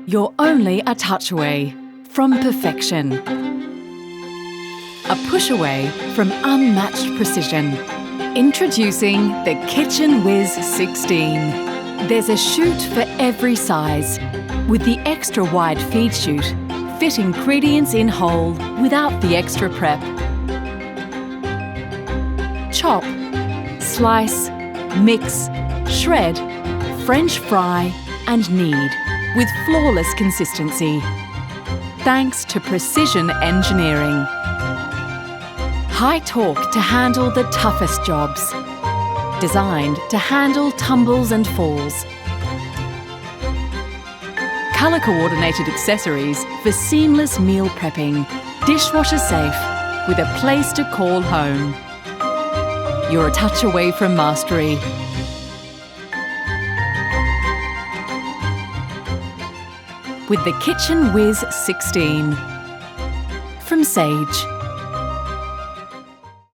You're only a touch away from perfection. A push away from unmatched precision. Introducing the Kitchen Wizz 16. There's a chute for every size, with the extra wide feed chute. Fit ingredients in whole without the extra prep. Chop, slice, mix, shred, French fry and knead with flawless consistency. Thanks to precision engineering. High torque to handle the toughest jobs. Designed to handle tumbles and falls. Colour-coordinated accessories for seamless meal prepping. Dishwasher safe with a place to call home. You're a touch away from mastery. With the Kitchen Wizz 16 from Sage.